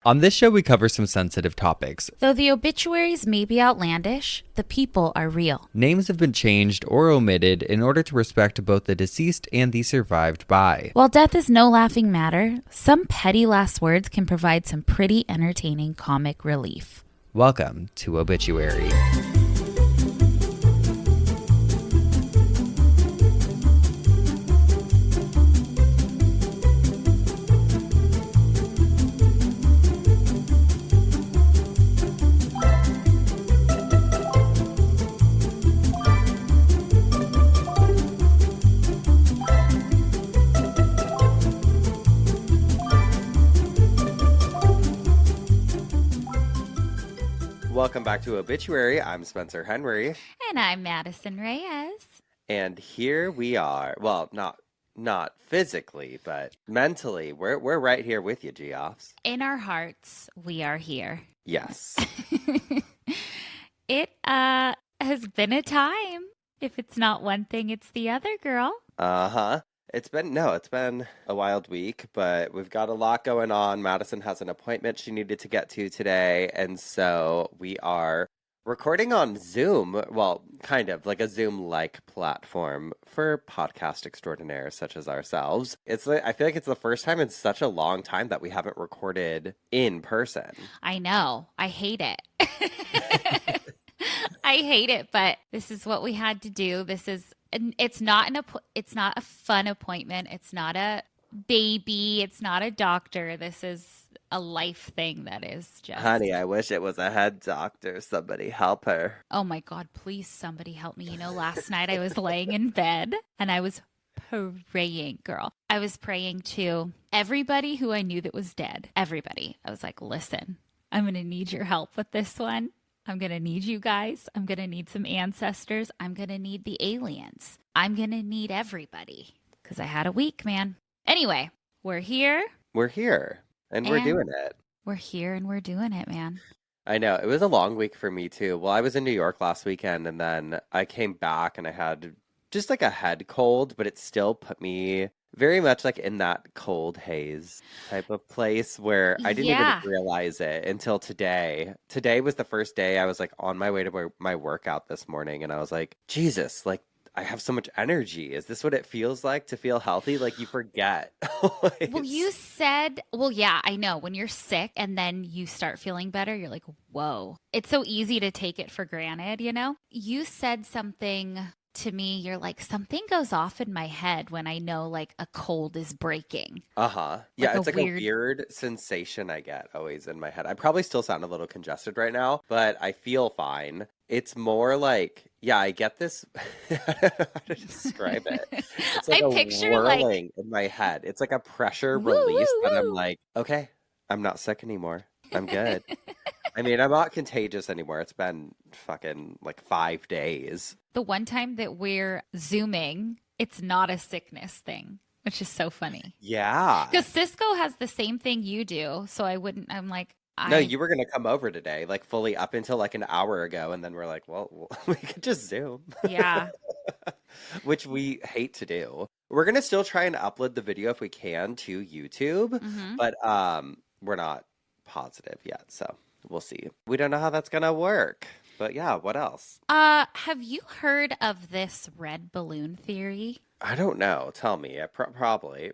On this show, we cover some sensitive topics. Though the obituaries may be outlandish, the people are real. Names have been changed or omitted in order to respect both the deceased and the survived by. While death is no laughing matter, some petty last words can provide some pretty entertaining comic relief. Welcome to Obituary. Welcome back to Obituary. I'm Spencer Henry. And I'm Madison Reyes. And here we are. Well, not physically, but mentally. We're right here with you, Geoffs. In our hearts, we are here. Yes. It has been a time. If it's not one thing, it's the other, girl. Uh-huh. It's been a wild week, but we've got a lot going on. Madison has an appointment she needed to get to today, and so we are recording on Zoom. Well, kind of like a Zoom-like platform for podcast extraordinaires such as ourselves. I feel like it's the first time in such a long time that we haven't recorded in person. I know. I hate it. I hate it, but this is what we had to do. It's not a fun appointment. It's not a baby. It's not a doctor. This is a life thing that is just... Honey, I wish it was a head doctor. Somebody help her. Oh my God, please somebody help me. Last night I was laying in bed and I was praying, girl. I was praying to everybody who I knew that was dead. Everybody. I was like, listen, I'm going to need your help with this one. I'm going to need you guys. I'm going to need some ancestors. I'm going to need the aliens. I'm going to need everybody because I had a week, man. Anyway, we're here. We're here and we're doing it. We're here and we're doing it, man. I know. It was a long week for me too. Well, I was in New York last weekend and then I came back and I had just like a head cold, but it still put me very much like in that cold haze type of place where I didn't even realize it until today. Today was the first day I was like on my way to my workout this morning and I was like, Jesus, like I have so much energy. Is this what it feels like to feel healthy? Like you forget. Well, you said, yeah, I know. When you're sick and then you start feeling better, you're like, whoa. It's so easy to take it for granted, You said something to me, you're like, something goes off in my head when I know like a cold is breaking. Uh-huh. Yeah, it's like a weird sensation I get always in my head. I probably still sound a little congested right now, but I feel fine. It's more like, yeah, I get this. I don't know how to describe it. It's like I a picture whirling in my head. It's like a pressure release, and I'm like, okay, I'm not sick anymore. I'm good. I mean, I'm not contagious anymore. It's been fucking like 5 days. The one time that we're Zooming, it's not a sickness thing, which is so funny. Yeah. Because Cisco has the same thing you do. So I'm like, No, you were going to come over today, like fully up until like an hour ago. And then we're like, well, we could just Zoom. Yeah. Which we hate to do. We're going to still try and upload the video if we can to YouTube. Mm-hmm. But we're not positive yet. So we'll see. We don't know how that's going to work. But yeah, what else? Have you heard of this red balloon theory? I don't know. Tell me. Probably.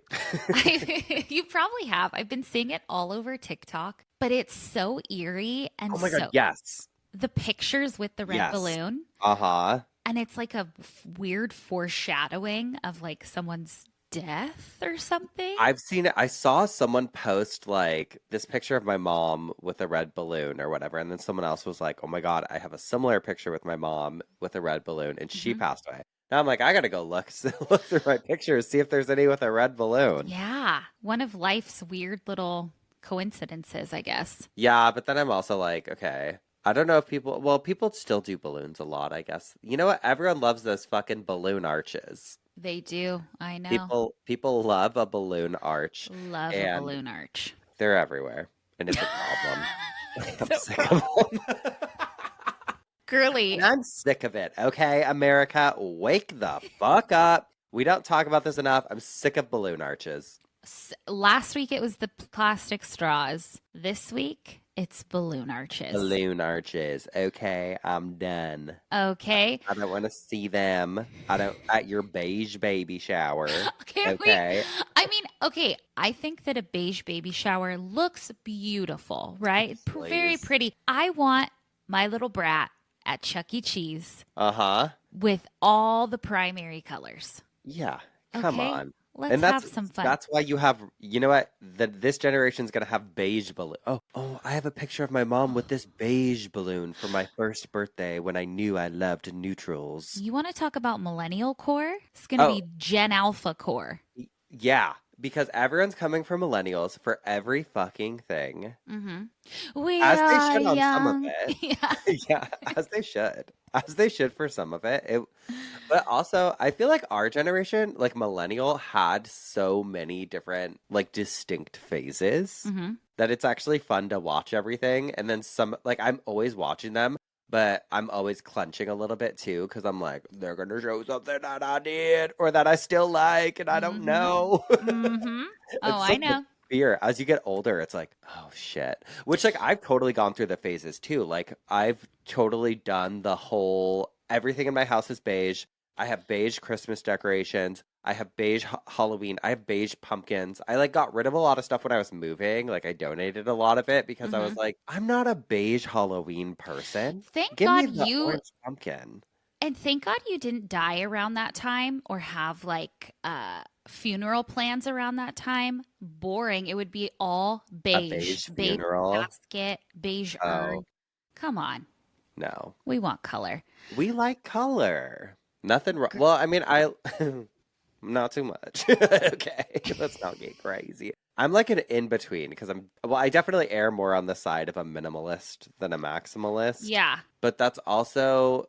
You probably have. I've been seeing it all over TikTok, but it's so eerie. And oh my God, yes. The pictures with the red balloon. Uh-huh. And it's like a weird foreshadowing of like someone's death or something. I've seen it. I saw someone post like this picture of my mom with a red balloon or whatever. And then someone else was like, oh my God, I have a similar picture with my mom with a red balloon and she passed away. Now I'm like, I got to go look through my pictures, see if there's any with a red balloon. Yeah. One of life's weird little coincidences, I guess. Yeah. But then I'm also like, okay, I don't know if people still do balloons a lot, I guess. You know what? Everyone loves those fucking balloon arches. They do. I know. People love a balloon arch. Love a balloon arch. They're everywhere. And it's a problem. I'm sick of them. Girly. I'm sick of it. Okay, America, wake the fuck up. We don't talk about this enough. I'm sick of balloon arches. Last week it was the plastic straws. This week it's balloon arches. Balloon arches. Okay, I'm done. Okay. I don't want to see them. I don't at your beige baby shower. Can we? Okay. I mean, okay, I think that a beige baby shower looks beautiful, right? Very Please. pretty. I want my little brat at Chuck E. Cheese Uh-huh. with all the primary colors. Yeah. Come Okay? on. Let's And have some fun. that's why you have, you know what? This generation's gonna have beige balloon. Oh, I have a picture of my mom with this beige balloon for my first birthday when I knew I loved neutrals. You want to talk about millennial core? It's going to Oh, be Gen Alpha core. yeah, because everyone's coming from millennials for every fucking thing. Mm-hmm. We As they are should on some of young. it. Yeah. Yeah, as they should. As they should for some of it. But also, I feel like our generation, like millennial, had so many different, like distinct phases Mm-hmm. that it's actually fun to watch everything. And then some, like I'm always watching them, but I'm always clenching a little bit too because I'm like, they're gonna show something that I did or that I still like, and I don't Mm-hmm. know. Mm-hmm. Oh, It's I such a know. fear. As you get older, it's like, oh shit. Which like I've totally gone through the phases too. Like I've totally done the whole everything in my house is beige. I have beige Christmas decorations. I have beige Halloween. I have beige pumpkins. I like got rid of a lot of stuff when I was moving. Like I donated a lot of it because I Mm-hmm. was like, I'm not a beige Halloween person. Thank Give me God the you orange pumpkin. And thank God you didn't die around that time or have like funeral plans around that time. Boring. It would be all A beige. beige Beige funeral. casket, beige urn. Oh, Come on. no. We want color. We like color. Nothing wrong. Gr- Well, I mean, not too much. Okay, let's not get crazy. I'm like an in between because I definitely err more on the side of a minimalist than a maximalist. Yeah. But I also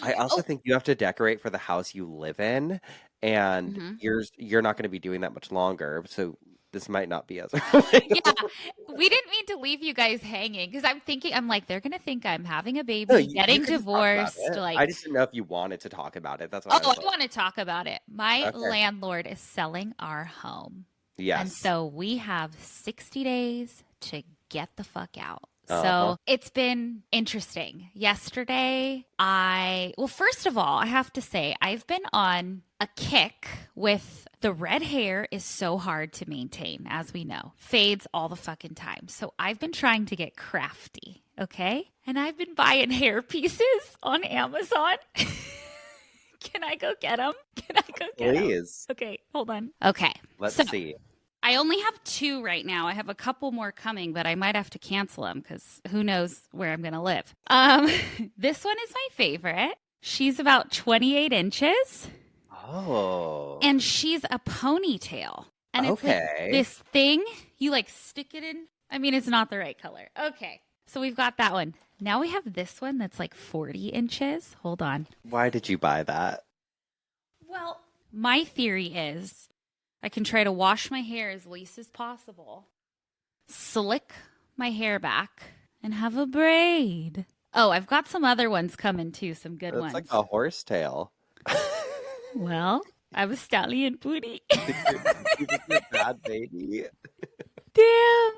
Oh, think you have to decorate for the house you live in, and hmm you're not going to be doing that much longer. So this might not be as yeah. relatable. We didn't mean to leave you guys hanging because I'm like, they're going to think I'm having a No, baby, you getting can just talk about divorced. it. Like, I just didn't know if you wanted to talk about it. That's why oh, I I was like, want to talk about it. My okay, landlord is selling our home. And yes. so we have 60 days to get the fuck out. Uh-huh. So it's been interesting. Yesterday, well, first of all, I have to say, I've been on a kick with the red hair is so hard to maintain, as we know, fades all the fucking time. So I've been trying to get crafty, okay? And I've been buying hair pieces on Amazon. Can I go get them? Can I go get them? Please. Okay, hold on. Okay. Let's So see. I only have two right now. I have a couple more coming, but I might have to cancel them because who knows where I'm going to live. This one is my favorite. She's about 28 inches Oh, and she's a ponytail. And it's like okay. this thing you like stick it in. I mean, it's not the right color. Okay. So we've got that one. Now we have this one that's like 40 inches. Hold on. Why did you buy that? Well, my theory is I can try to wash my hair as least as possible, slick my hair back, and have a braid. Oh, I've got some other ones coming too, some good It's ones. like a horse tail. Well, I have a stallion booty. You're a bad baby. Damn.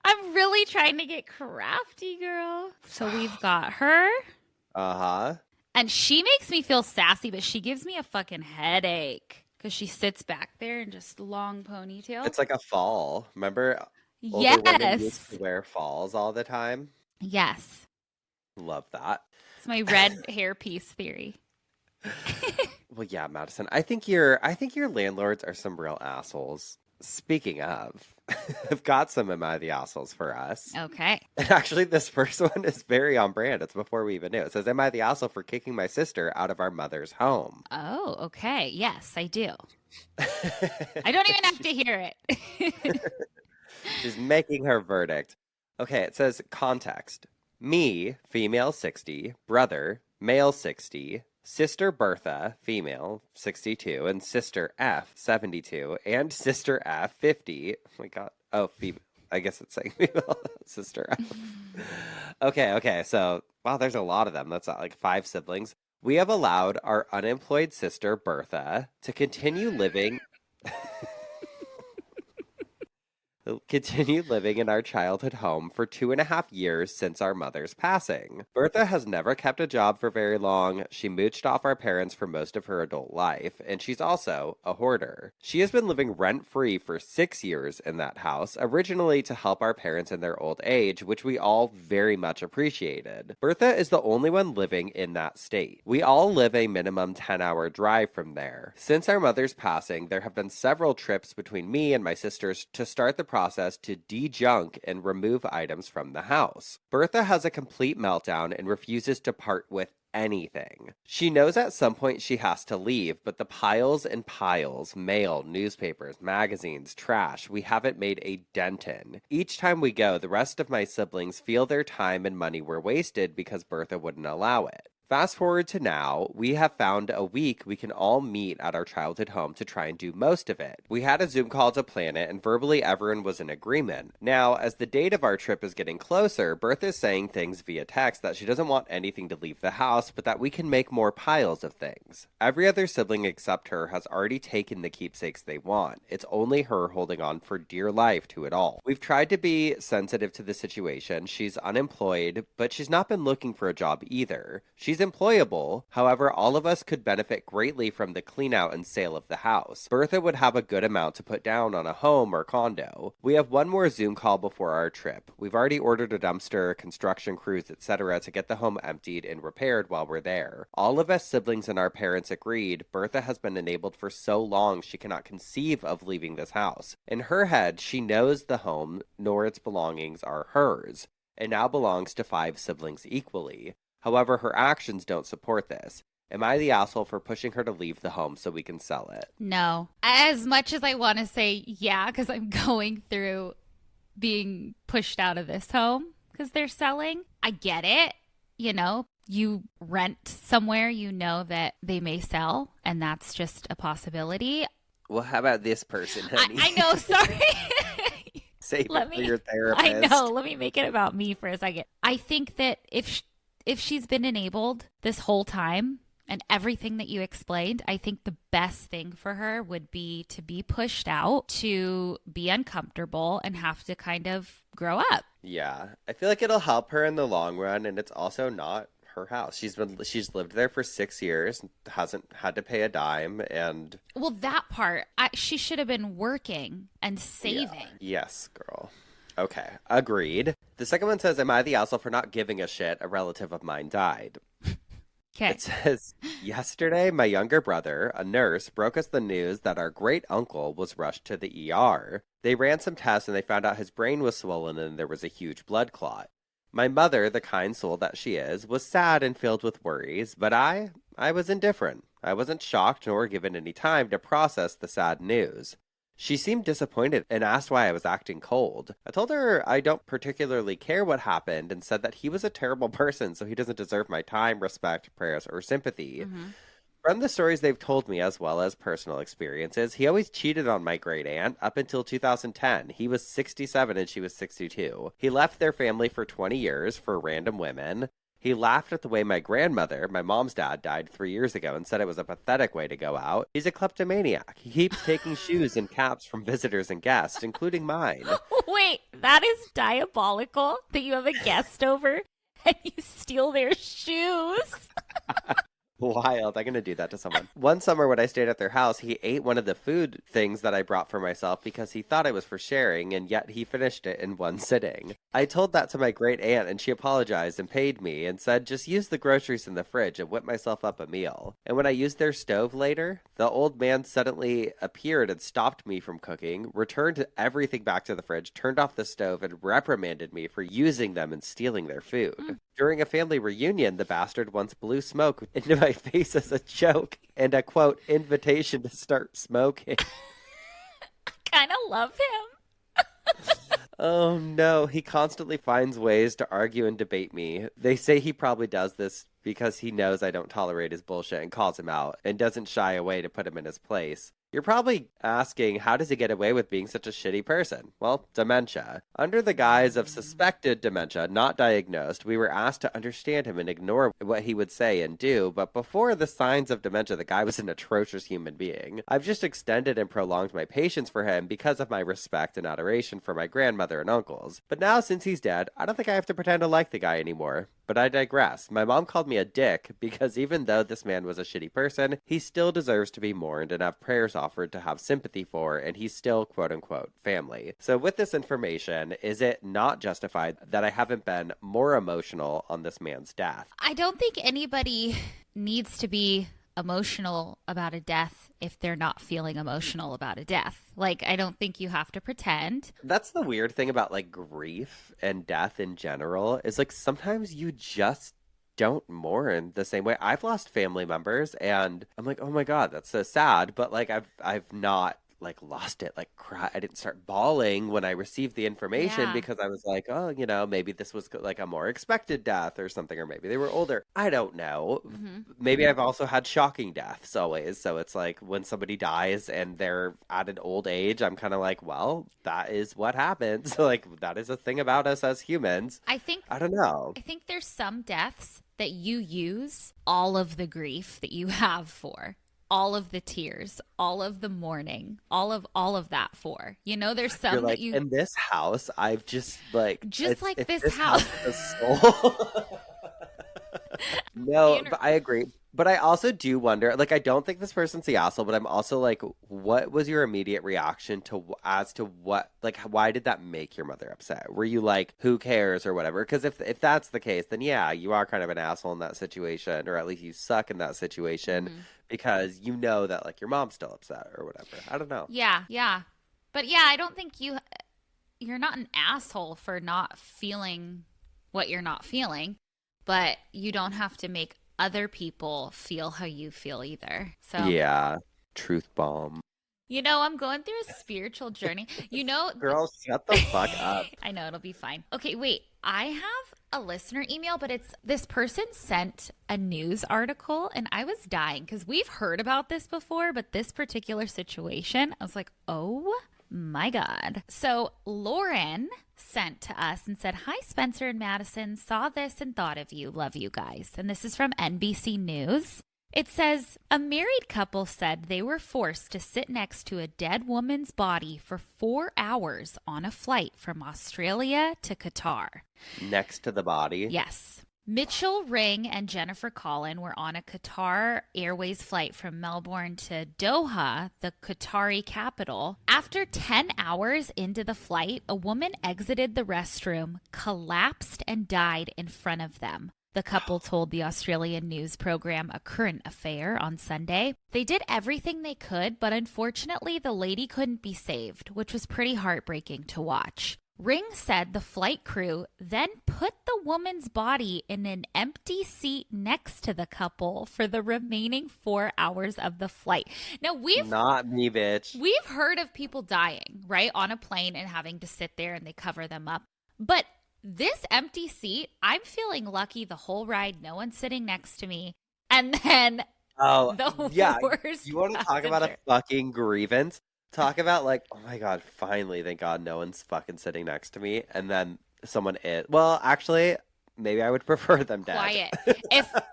I'm really trying to get crafty, girl. So we've got her. Uh-huh. And she makes me feel sassy, but she gives me a fucking headache because she sits back there in just long ponytail. It's like a fall. Remember older women used Yes. to wear falls all the time? Yes. Love that. It's my red hairpiece theory. Well, yeah, Madison. I think your landlords are some real assholes. Speaking of, I've got some Am I the Assholes for us. Okay. And actually, this first one is very on brand. It's before we even knew. It says, Am I the asshole for kicking my sister out of our mother's home? Oh, okay. Yes, I do. I don't even have to hear it. She's making her verdict. Okay, it says context. Me, female 60, brother, male 60, sister Bertha, female 62, and sister F, 72, and sister F, 50. Oh my god. Oh, female. I guess it's saying female sister F. Okay, so, wow, there's a lot of them. That's like 5 siblings. We have allowed our unemployed sister Bertha to continue living. continued living in our childhood home for 2.5 years since our mother's passing. Bertha has never kept a job for very long. She mooched off our parents for most of her adult life, and she's also a hoarder. She has been living rent-free for 6 years in that house, originally to help our parents in their old age, which we all very much appreciated. Bertha is the only one living in that state. We all live a minimum 10-hour drive from there. Since our mother's passing, there have been several trips between me and my sisters to start the process to de-junk and remove items from the house. Bertha has a complete meltdown and refuses to part with anything. She knows at some point she has to leave, but the piles and piles, mail, newspapers, magazines, trash, we haven't made a dent in. Each time we go, the rest of my siblings feel their time and money were wasted because Bertha wouldn't allow it. Fast forward to now, we have found a week we can all meet at our childhood home to try and do most of it. We had a Zoom call to plan it, and verbally everyone was in agreement. Now, as the date of our trip is getting closer, Bertha is saying things via text that she doesn't want anything to leave the house, but that we can make more piles of things. Every other sibling except her has already taken the keepsakes they want. It's only her holding on for dear life to it all. We've tried to be sensitive to the situation. She's unemployed, but she's not been looking for a job either. She's employable. However, all of us could benefit greatly from the clean out and sale of the house. Bertha would have a good amount to put down on a home or condo. We have one more Zoom call before our trip. We've already ordered a dumpster, construction crews, etc. to get the home emptied and repaired while we're there. All of us siblings and our parents agreed. Bertha has been enabled for so long she cannot conceive of leaving this house. In her head, she knows the home nor its belongings are hers. It now belongs to 5 siblings equally. However, her actions don't support this. Am I the asshole for pushing her to leave the home so we can sell it? No. As much as I want to say yeah, because I'm going through being pushed out of this home because they're selling, I get it. You know, you rent somewhere, you know that they may sell, and that's just a possibility. Well, how about this person, honey? I know, sorry. Save it for your therapist. I know. Let me make it about me for a second. I think that if she's been enabled this whole time and everything that you explained, I think the best thing for her would be to be pushed out, to be uncomfortable and have to kind of grow up. Yeah. I feel like it'll help her in the long run, and it's also not her house. She's lived there for 6 years, hasn't had to pay a dime, and well, that part, she should have been working and saving. Yeah. Yes, girl. Okay, agreed. The second one says, am I the asshole for not giving a shit? A relative of mine died. Okay. It says, yesterday, my younger brother, a nurse, broke us the news that our great uncle was rushed to the ER. They ran some tests and they found out his brain was swollen and there was a huge blood clot. My mother, the kind soul that she is, was sad and filled with worries, but I was indifferent. I wasn't shocked nor given any time to process the sad news. She seemed disappointed and asked why I was acting cold. I told her I don't particularly care what happened and said that he was a terrible person, so he doesn't deserve my time, respect, prayers, or sympathy. Mm-hmm. From the stories they've told me, as well as personal experiences, he always cheated on my great aunt up until 2010. He was 67 and she was 62. He left their family for 20 years for random women. He laughed at the way my grandmother, my mom's dad, died 3 years ago and said it was a pathetic way to go out. He's a kleptomaniac. He keeps taking shoes and caps from visitors and guests, including mine. Wait, that is diabolical that you have a guest over and you steal their shoes. Wild. I'm going to do that to someone. One summer when I stayed at their house, he ate one of the food things that I brought for myself because he thought I was for sharing, and yet he finished it in one sitting. I told that to my great aunt, and she apologized and paid me and said, just use the groceries in the fridge and whip myself up a meal. And when I used their stove later, the old man suddenly appeared and stopped me from cooking, returned everything back to the fridge, turned off the stove, and reprimanded me for using them and stealing their food. During a family reunion, the bastard once blew smoke into my face as a joke and a, quote, invitation to start smoking. I kind of love him. Oh, no. He constantly finds ways to argue and debate me. They say he probably does this because he knows I don't tolerate his bullshit and calls him out and doesn't shy away to put him in his place. You're probably asking, how does he get away with being such a shitty person? Well, dementia. Under the guise of suspected dementia, not diagnosed, we were asked to understand him and ignore what he would say and do, but before the signs of dementia, the guy was an atrocious human being. I've just extended and prolonged my patience for him because of my respect and adoration for my grandmother and uncles. But now, since he's dead, I don't think I have to pretend to like the guy anymore. But I digress. My mom called me a dick because even though this man was a shitty person, he still deserves to be mourned and have prayers offered to have sympathy for, and he's still quote unquote family. So with this information, is it not justified that I haven't been more emotional on this man's death? I don't think anybody needs to be emotional about a death if they're not feeling emotional about a death. Like, I don't think you have to pretend. That's the weird thing about like grief and death in general is like sometimes you just don't mourn the same way. I've lost family members and I'm like, oh my God, that's so sad. But like I've not like lost it, like cry. I didn't start bawling when I received the information Yeah. because I was like, oh, maybe this was like a more expected death or something, or maybe they were older. I don't know. Hmm. Maybe I've also had shocking deaths always. So it's like when somebody dies and they're at an old age, I'm kind of like, well, that is what happens. Like that is a thing about us as humans. I think I don't know. I think there's some deaths that you use all of the grief that you have for, all of the tears, all of the mourning, all of that for. There's some You're that like, you in this house, I've just like just like it's this house. has a soul. No, You know- but I agree. But I also do wonder, like, I don't think this person's the asshole, but I'm also like, what was your immediate reaction as to what, like, why did that make your mother upset? Were you like, who cares or whatever? Because if that's the case, then yeah, you are kind of an asshole in that situation, or at least you suck in that situation Mhm. because you know that like your mom's still upset or whatever. I don't know. Yeah, yeah. But yeah, I don't think you're not an asshole for not feeling what you're not feeling, but you don't have to make other people feel how you feel either. So, Yeah, truth bomb. I'm going through a spiritual journey. Girl, shut the fuck up. I know it'll be fine. Okay, wait. I have a listener email, but it's this person sent a news article and I was dying because we've heard about this before, but this particular situation, I was like, oh my God. So Lauren sent to us and said, hi, Spencer and Madison. Saw this and thought of you. Love you guys. And this is from NBC News. It says, a married couple said they were forced to sit next to a dead woman's body for 4 hours on a flight from Australia to Qatar. Next to the body. Yes. Mitchell Ring and Jennifer Collin were on a Qatar Airways flight from Melbourne to Doha, the Qatari capital. After 10 hours into the flight, a woman exited the restroom, collapsed, and died in front of them. The couple told the Australian news program A Current Affair on Sunday. They did everything they could, but unfortunately the lady couldn't be saved, which was pretty heartbreaking to watch. Ring said the flight crew then put the woman's body in an empty seat next to the couple for the remaining 4 hours of the flight. Now, Not me, bitch. we've heard of people dying, right, on a plane and having to sit there and they cover them up. But this empty seat, I'm feeling lucky the whole ride, no one's sitting next to me. And then Oh, the yeah. worst You want to talk about a passenger. fucking grievance? Talk about like, oh my God, finally, thank God no one's fucking sitting next to me. And then someone is. Well, actually, maybe I would prefer them dead. Quiet.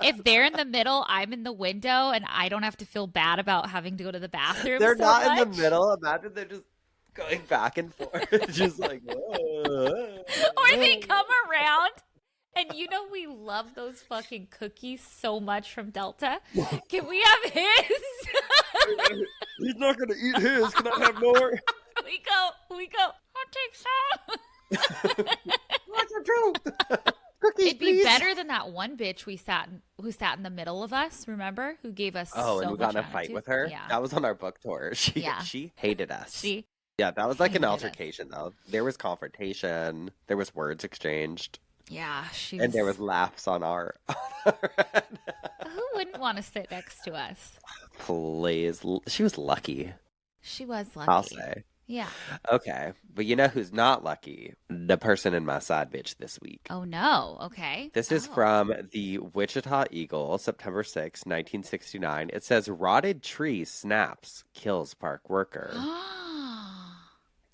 If they're in the middle, I'm in the window, and I don't have to feel bad about having to go to the bathroom. They're so not in much. the middle. Imagine they're just going back and forth, just like, whoa. Or they come around, and we love those fucking cookies so much from Delta. Can we have his? He's not gonna eat his. Can I have more? we go. I'll take some. What's the truth? Cookies, It'd be please. better than that one bitch who sat in the middle of us. Remember, who gave us Oh, so and we got in a much fight attitude? with her. Yeah, That was on our book tour. Yeah. She hated us. she Yeah, that was like an hated us. altercation though. There was confrontation. There was words exchanged. Yeah, she And there was laughs on our end. Who wouldn't want to sit next to us? Please. She was lucky, She was lucky. I'll say. Yeah. Okay, but you know who's not lucky? The person in my side bitch this week. Oh no. Okay. This is Oh. from the Wichita Eagle, September 6, 1969. It says, rotted tree snaps, kills park worker.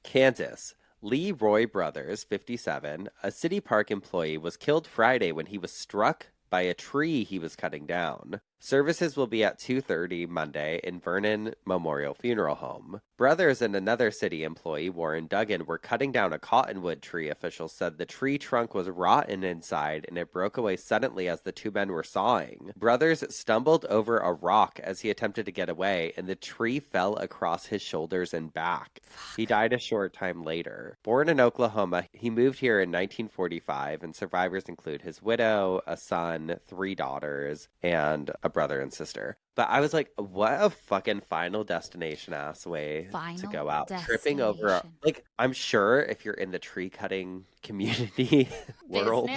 Kansas. Lee Roy Brothers, 57, a city park employee, was killed Friday when he was struck by a tree he was cutting down. Services will be at 2:30 Monday in Vernon Memorial Funeral Home. Brothers and another city employee, Warren Duggan, were cutting down a cottonwood tree. Officials said the tree trunk was rotten inside and it broke away suddenly as the two men were sawing. Brothers stumbled over a rock as he attempted to get away, and the tree fell across his shoulders and back. He died a short time later. Born in Oklahoma, he moved here in 1945, and survivors include his widow, a son, 3 daughters, and a brother and sister. But I was like, what a fucking Final Destination ass way to go out. Tripping over, like, I'm sure if you're in the tree cutting community world,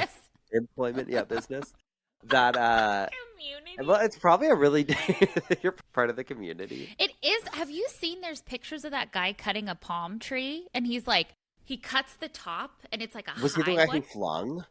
employment, business, that community. Well, it's probably a really you're part of the community. It is. Have you seen there's pictures of that guy cutting a palm tree, and he's like, he cuts the top and it's like a Was he the guy who flung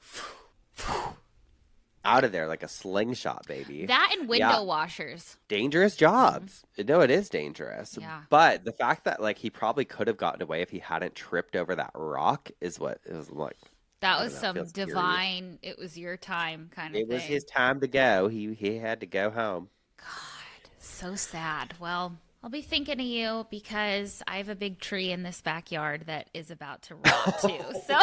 out of there like a slingshot, baby? That and window washers. Dangerous jobs. No, it is dangerous. Yeah. But the fact that like he probably could have gotten away if he hadn't tripped over that rock is what it was like. That was some divine, it was your time kind of thing. It was his time to go. He had to go home. God, so sad. Well, I'll be thinking of you because I have a big tree in this backyard that is about to rot too. So,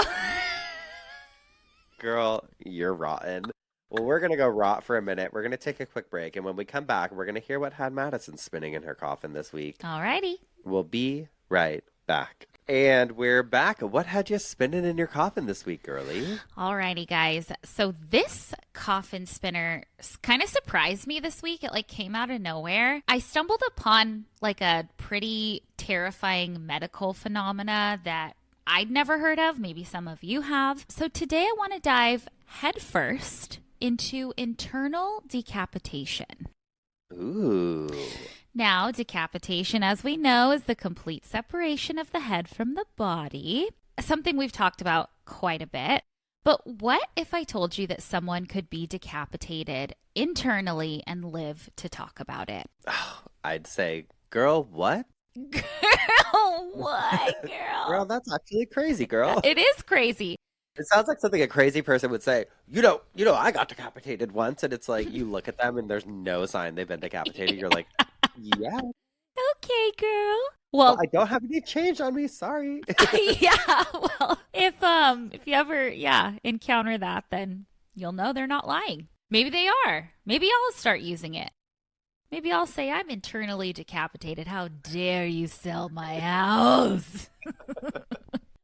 girl, you're rotten. Well, we're going to go rot for a minute. We're going to take a quick break. And when we come back, we're going to hear what had Madison spinning in her coffin this week. Alrighty. We'll be right back. And we're back. What had you spinning in your coffin this week, girly? Alrighty, guys. So this coffin spinner kind of surprised me this week. It like came out of nowhere. I stumbled upon like a pretty terrifying medical phenomena that I'd never heard of. Maybe some of you have. So today I want to dive headfirst into internal decapitation. Ooh. Now, decapitation, as we know, is the complete separation of the head from the body, something we've talked about quite a bit. But what if I told you that someone could be decapitated internally and live to talk about it? Oh, I'd say, girl, what? Girl, what, girl? Girl, that's actually crazy, girl. It is crazy. It sounds like something a crazy person would say. You know, I got decapitated once, and it's like you look at them and there's no sign they've been decapitated. You're like, yeah. Okay, girl. Well, I don't have any change on me. Sorry. Yeah. Well, if you ever encounter that, then you'll know they're not lying. Maybe they are. Maybe I'll start using it. Maybe I'll say I'm internally decapitated. How dare you sell my house?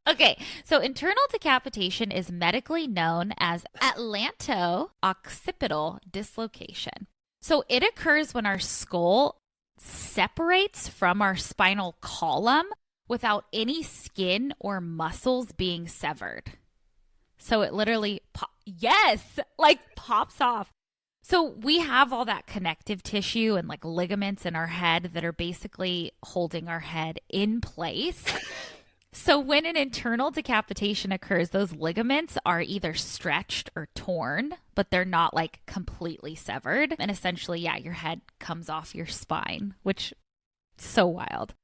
Okay, so internal decapitation is medically known as atlanto-occipital dislocation. So it occurs when our skull separates from our spinal column without any skin or muscles being severed. So it literally, pops off. So we have all that connective tissue and like ligaments in our head that are basically holding our head in place. So when an internal decapitation occurs, those ligaments are either stretched or torn, but they're not like completely severed. And essentially, your head comes off your spine, which is so wild.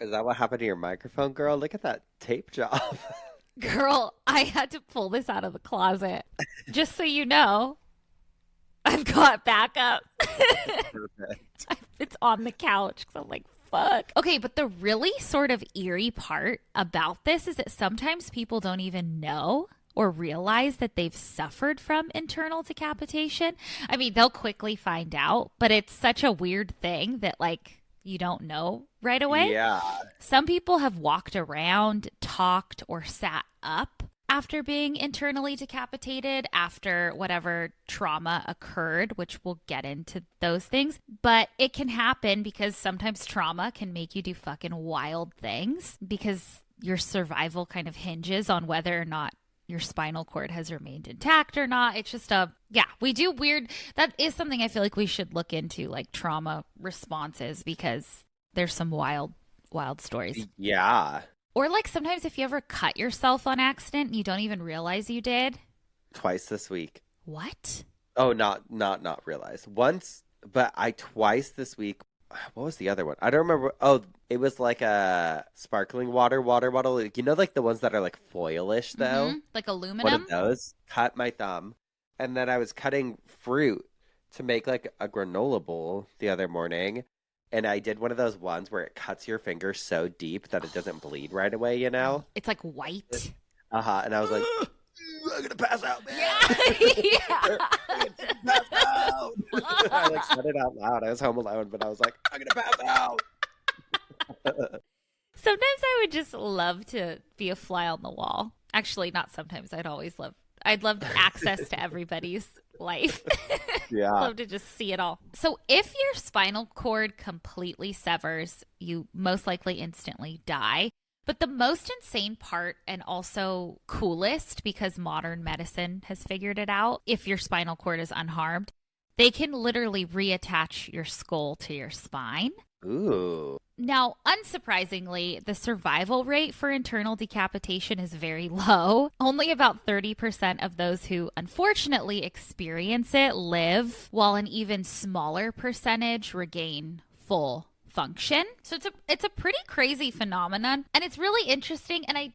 Is that what happened to your microphone, girl? Look at that tape job. Girl, I had to pull this out of the closet. Just so you know, I've got backup. Perfect. It's on the couch because I'm like, fuck. Okay, but the really sort of eerie part about this is that sometimes people don't even know or realize that they've suffered from internal decapitation. I mean, they'll quickly find out, but it's such a weird thing that like you don't know right away. Yeah. Some people have walked around, talked, or sat up after being internally decapitated after whatever trauma occurred, which we'll get into those things. But it can happen because sometimes trauma can make you do fucking wild things because your survival kind of hinges on whether or not your spinal cord has remained intact or not. It's just we do weird. That is something I feel like we should look into, like trauma responses, because there's some wild stories. Yeah. Or like sometimes if you ever cut yourself on accident and you don't even realize you did. Twice this week. What? Oh, not realize. Once, but I twice this week. What was the other one? I don't remember. Oh, it was like a sparkling water bottle. Like, like the ones that are like foilish though. Like One of aluminum? those. Cut my thumb. And then I was cutting fruit to make like a granola bowl the other morning. And I did one of those ones where it cuts your finger so deep that it doesn't bleed right away, you know? It's like white. Uh-huh. And I was like, I'm gonna pass out, man. Yeah. I'm gonna pass out. I like said it out loud. I was home alone, but I was like, I'm gonna pass out. Sometimes I would just love to be a fly on the wall. Actually, not sometimes. I'd love access to everybody's life. Yeah. Love to just see it all. So if your spinal cord completely severs, you most likely instantly die. But the most insane part, and also coolest because modern medicine has figured it out, if your spinal cord is unharmed, they can literally reattach your skull to your spine. Ooh. Now, unsurprisingly, the survival rate for internal decapitation is very low. Only about 30% of those who unfortunately experience it live, while an even smaller percentage regain full function. So it's a pretty crazy phenomenon, and it's really interesting, and I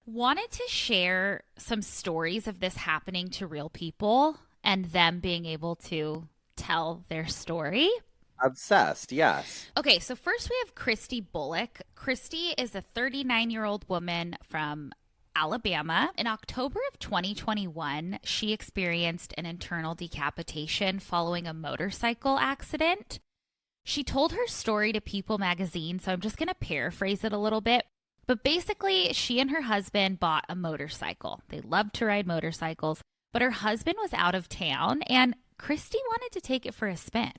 wanted to share some stories of this happening to real people and them being able to tell their story. Obsessed, yes. Okay, so first we have Christy Bullock. Christy is a 39-year-old woman from Alabama. In October of 2021, she experienced an internal decapitation following a motorcycle accident. She told her story to People magazine, so I'm just going to paraphrase it a little bit. But basically, she and her husband bought a motorcycle. They loved to ride motorcycles, but her husband was out of town, and Christy wanted to take it for a spin.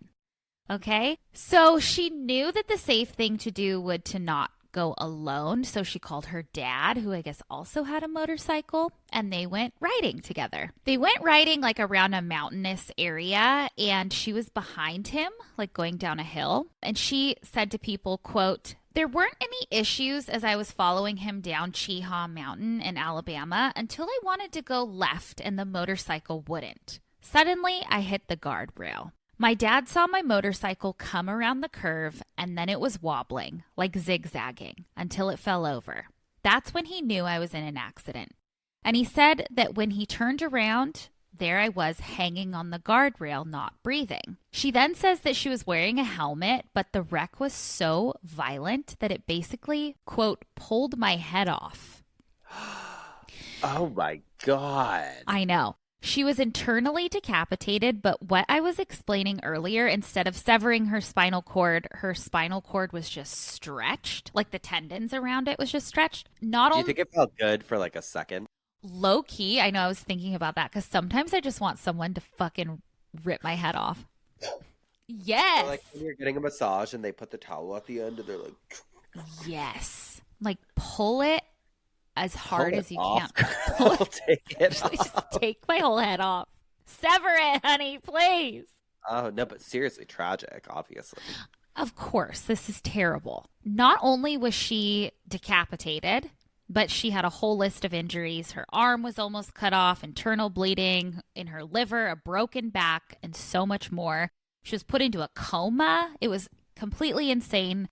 Okay, so she knew that the safe thing to do would to not go alone. So she called her dad, who I guess also had a motorcycle, and they went riding together. They went riding like around a mountainous area, and she was behind him, like going down a hill. And she said to People, quote, "There weren't any issues as I was following him down Cheaha Mountain in Alabama until I wanted to go left and the motorcycle wouldn't. Suddenly, I hit the guardrail. My dad saw my motorcycle come around the curve, and then it was wobbling, like zigzagging, until it fell over. That's when he knew I was in an accident. And he said that when he turned around, there I was hanging on the guardrail, not breathing." She then says that she was wearing a helmet, but the wreck was so violent that it basically, quote, pulled my head off. Oh my God. I know. She was internally decapitated, but what I was explaining earlier, instead of severing her spinal cord was just stretched. Like the tendons around it was just stretched. Do you think it felt good for like a second? Low key, I know I was thinking about that because sometimes I just want someone to fucking rip my head off. Yes. Or like when you're getting a massage and they put the towel at the end and they're like... Yes. Like pull it as hard as you can. can. I'll take it off. Just take my whole head off. Sever it, honey, please. Oh, no, but seriously, tragic, obviously. Of course, this is terrible. Not only was she decapitated, but she had a whole list of injuries. Her arm was almost cut off, internal bleeding in her liver, a broken back, and so much more. She was put into a coma. It was completely insane.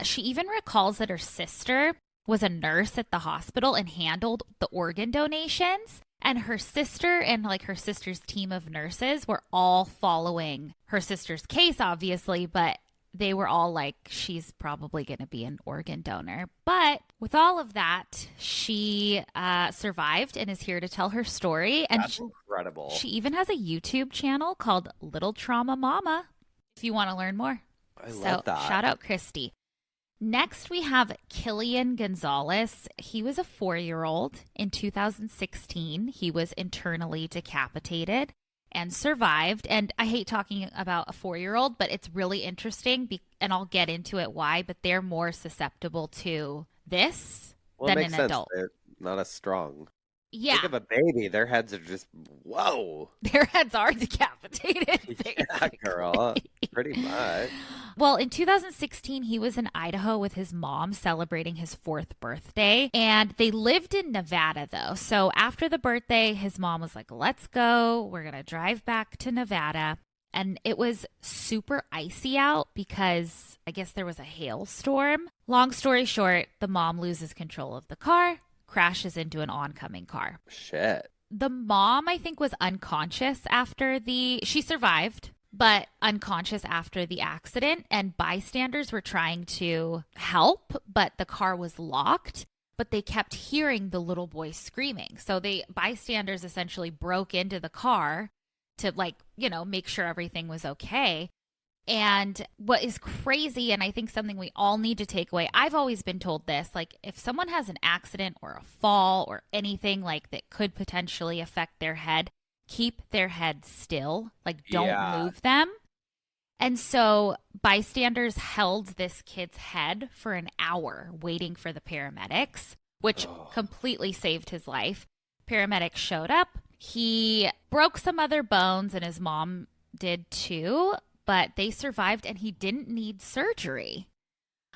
She even recalls that her sister was a nurse at the hospital and handled the organ donations. And her sister and like her sister's team of nurses were all following her sister's case, obviously, but they were all like, she's probably going to be an organ donor. But with all of that, she survived and is here to tell her story. And That's incredible. She even has a YouTube channel called Little Trauma Mama, if you want to learn more. I love that. Shout out Christy. Next, we have Killian Gonzalez. He was a 4-year-old. In 2016, he was internally decapitated and survived. And I hate talking about a 4-year-old, but it's really interesting, and I'll get into it why, but they're more susceptible to this than an adult. They're not as strong. Yeah. Think of a baby. Their heads are just, whoa. Their heads are decapitated, Yeah, girl. basically. Pretty much. Well, in 2016, he was in Idaho with his mom celebrating his 4th birthday. And they lived in Nevada, though. So after the birthday, his mom was like, let's go. We're going to drive back to Nevada. And it was super icy out because I guess there was a hailstorm. Long story short, the mom loses control of the car, crashes into an oncoming car. Shit. The mom, I think, was unconscious after she survived, but unconscious after the accident. And bystanders were trying to help, but the car was locked. But they kept hearing the little boy screaming. So bystanders essentially broke into the car to make sure everything was okay. And what is crazy, and I think something we all need to take away, I've always been told this, if someone has an accident or a fall or anything that could potentially affect their head, keep their head still, don't move them. And so bystanders held this kid's head for an hour waiting for the paramedics, which completely saved his life. Paramedics showed up. He broke some other bones, and his mom did too, but they survived, and he didn't need surgery.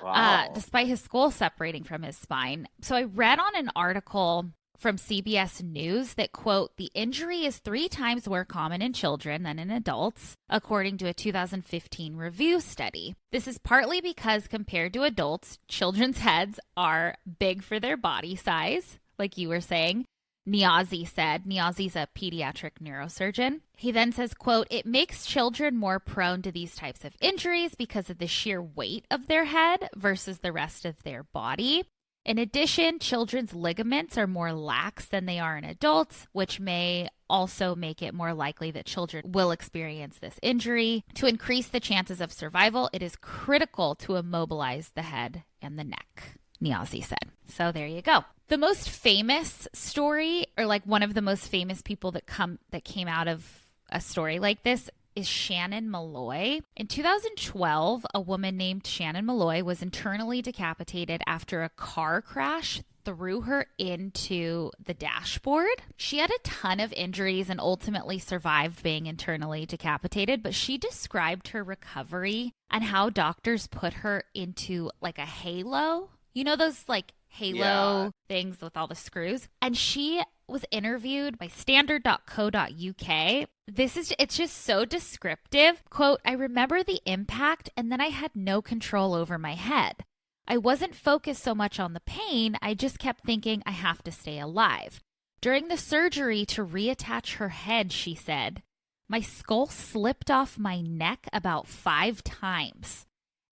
Wow. Despite his skull separating from his spine. So I read on an article from CBS News that, quote, the injury is 3 times more common in children than in adults, according to a 2015 review study. This is partly because compared to adults, children's heads are big for their body size, like you were saying. Niazi said. Niazi's a pediatric neurosurgeon. He then says, quote, it makes children more prone to these types of injuries because of the sheer weight of their head versus the rest of their body. In addition, children's ligaments are more lax than they are in adults, which may also make it more likely that children will experience this injury. To increase the chances of survival, it is critical to immobilize the head and the neck, Niazi said. So there you go. The most famous story, or one of the most famous people that came out of a story like this, is Shannon Malloy. In 2012, a woman named Shannon Malloy was internally decapitated after a car crash threw her into the dashboard. She had a ton of injuries and ultimately survived being internally decapitated, but she described her recovery and how doctors put her into a halo. You know those halo things with all the screws? And she was interviewed by standard.co.uk. It's just so descriptive. Quote, I remember the impact and then I had no control over my head. I wasn't focused so much on the pain. I just kept thinking I have to stay alive. During the surgery to reattach her head, she said, my skull slipped off my neck about 5 times.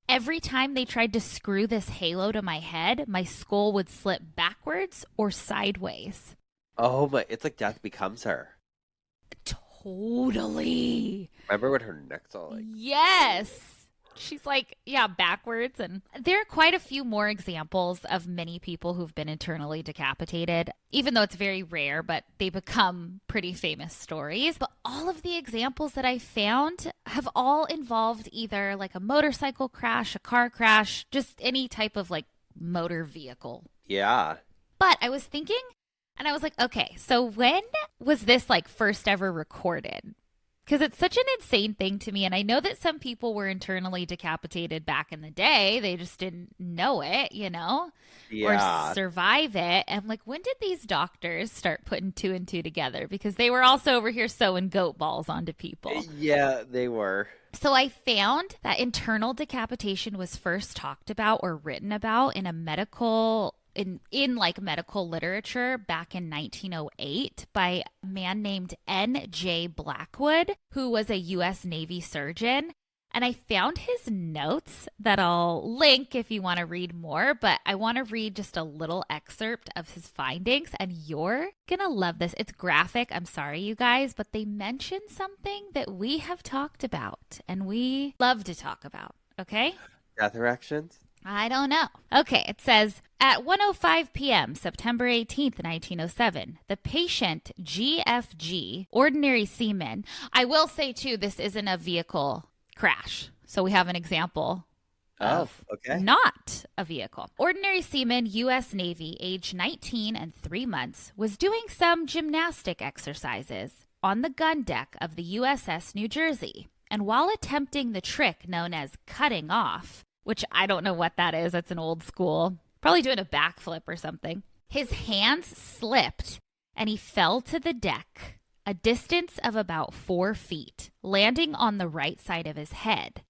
Every time they tried to screw this halo to my head, my skull would slip backwards or sideways. Oh, but it's like death becomes her. Totally. Remember when her neck's all Yes. She's backwards. And there are quite a few more examples of many people who've been internally decapitated, even though it's very rare, but they become pretty famous stories. But all of the examples that I found have all involved either a motorcycle crash, a car crash, just any type of motor vehicle. Yeah. But I was thinking, and I was like, okay, so when was this first ever recorded? Because it's such an insane thing to me. And I know that some people were internally decapitated back in the day. They just didn't know it, or survive it. And when did these doctors start putting 2 and 2 together? Because they were also over here sewing goat balls onto people. Yeah, they were. So I found that internal decapitation was first talked about or written about in a medical medical literature back in 1908 by a man named N.J. Blackwood, who was a U.S. Navy surgeon. And I found his notes that I'll link if you want to read more, but I want to read just a little excerpt of his findings, and you're going to love this. It's graphic. I'm sorry, you guys, but they mention something that we have talked about and we love to talk about. Okay? Death erections? I don't know. Okay, it says, at 1:05 p.m., September 18th, 1907, the patient, GFG, ordinary seaman. I will say, too, this isn't a vehicle crash. So we have an example Oh, of okay. not a vehicle. Ordinary seaman, U.S. Navy, age 19 and 3 months, was doing some gymnastic exercises on the gun deck of the USS New Jersey. And while attempting the trick known as cutting off, which I don't know what that is, that's an old school, probably doing a backflip or something, his hands slipped and he fell to the deck a distance of about 4 feet, landing on the right side of his head,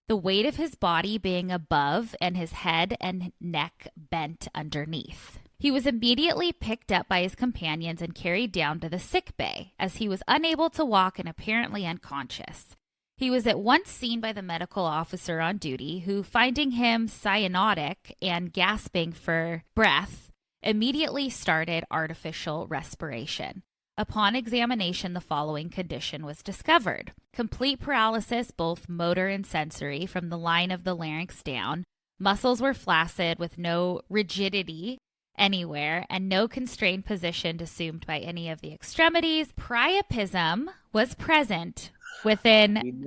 the weight of his body being above and his head and neck bent underneath. He was immediately picked up by his companions and carried down to the sick bay, as he was unable to walk and apparently unconscious. He was at once seen by the medical officer on duty, who, finding him cyanotic and gasping for breath, immediately started artificial respiration. Upon examination, the following condition was discovered: complete paralysis, both motor and sensory, from the line of the larynx down. Muscles were flaccid with no rigidity anywhere and no constrained position assumed by any of the extremities. Priapism was present within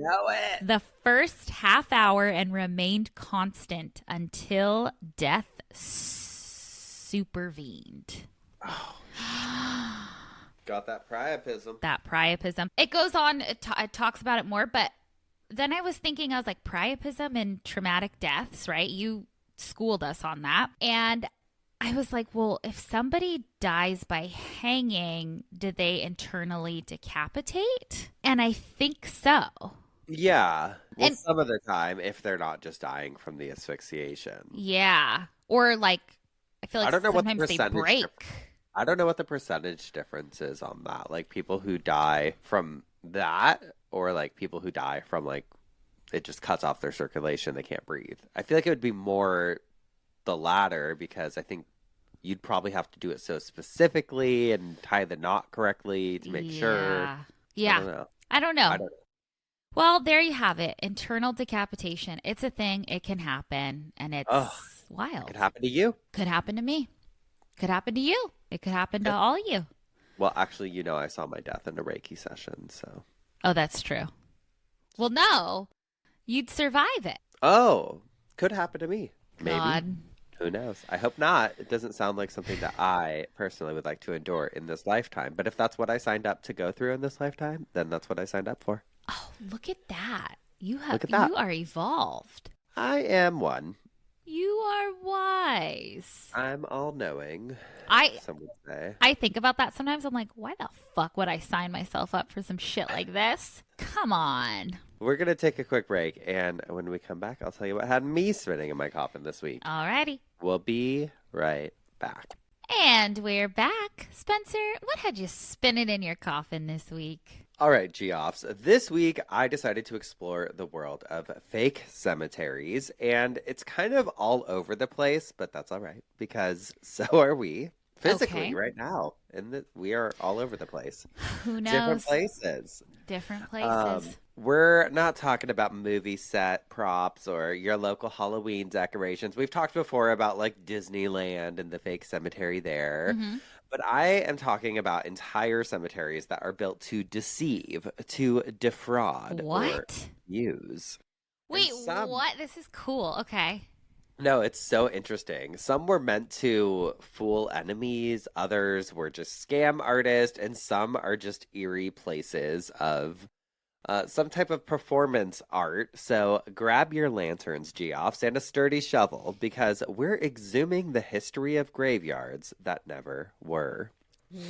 the first half hour and remained constant until death supervened. Oh, got that priapism. That priapism. It goes on, it talks about it more, but then I was thinking, I was like, priapism and traumatic deaths, right? You schooled us on that. And I was like, well, if somebody dies by hanging, did they internally decapitate? And I think so. Yeah. Well, And some of the time, if they're not just dying from the asphyxiation. yeah. Or like, I feel like I don't know what the sometimes they percentage break. I don't know what the percentage difference is on that. Like people who die from that, or like people who die from like it just cuts off their circulation, they can't breathe. I feel like it would be more the latter, because I think you'd probably have to do it so specifically and tie the knot correctly to make sure. Yeah. I don't know. I don't know. Well, there you have it. Internal decapitation. It's a thing. It can happen. And it's wild. It could happen to you. Could happen to me. Could happen to you. It could happen to all of you. Well, actually, I saw my death in a Reiki session, so. Oh, that's true. Well, no. You'd survive it. Oh, could happen to me. Maybe. God. Who knows? I hope not. It doesn't sound like something that I personally would like to endure in this lifetime. But if that's what I signed up to go through in this lifetime, then that's what I signed up for. Oh, look at that. You are evolved. I am one. You are wise. I'm all-knowing, some would say. I think about that sometimes. I'm like, why the fuck would I sign myself up for some shit like this? Come on. We're going to take a quick break, and when we come back, I'll tell you what had me spinning in my coffin this week. Alrighty. We'll be right back. And we're back. Spencer, what had you spinning in your coffin this week? All right, Geoffs. This week, I decided to explore the world of fake cemeteries, and it's kind of all over the place, but that's all right, because so are we physically right now. And we are all over the place. Who knows? Different places. Different places. We're not talking about movie set props or your local Halloween decorations. We've talked before about like Disneyland and the fake cemetery there. Mm-hmm. But I am talking about entire cemeteries that are built to deceive, to defraud, or use. Wait, what? This is cool. Okay. No, it's so interesting. Some were meant to fool enemies, others were just scam artists, and some are just eerie places of some type of performance art. So grab your lanterns, Geoffs, and a sturdy shovel, because we're exhuming the history of graveyards that never were.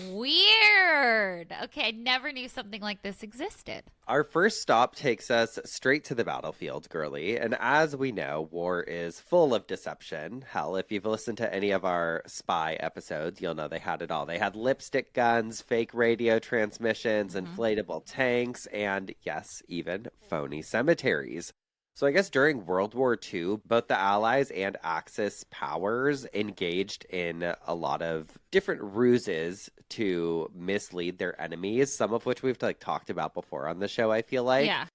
Weird. Okay, I never knew something like this existed. Our first stop takes us straight to the battlefield, girly. And as we know, war is full of deception. Hell, if you've listened to any of our spy episodes, you'll know they had it all. They had lipstick guns, fake radio transmissions, inflatable tanks, and yes, even phony cemeteries. So I guess during World War II, both the Allies and Axis powers engaged in a lot of different ruses to mislead their enemies, some of which we've talked about before on the show, I feel like. Yeah.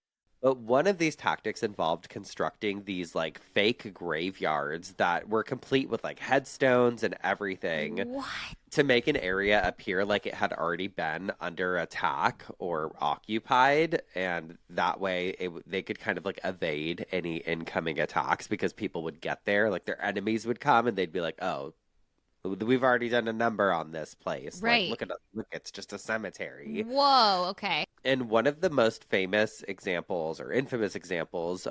But one of these tactics involved constructing these like fake graveyards that were complete with like headstones and everything What? to make an area appear like it had already been under attack or occupied. And that way they could kind of like evade any incoming attacks because people would get there, like their enemies would come and they'd be like, oh, we've already done a number on this place. Like, Right. look, it's just a cemetery. Whoa, okay. And one of the most famous examples or infamous examples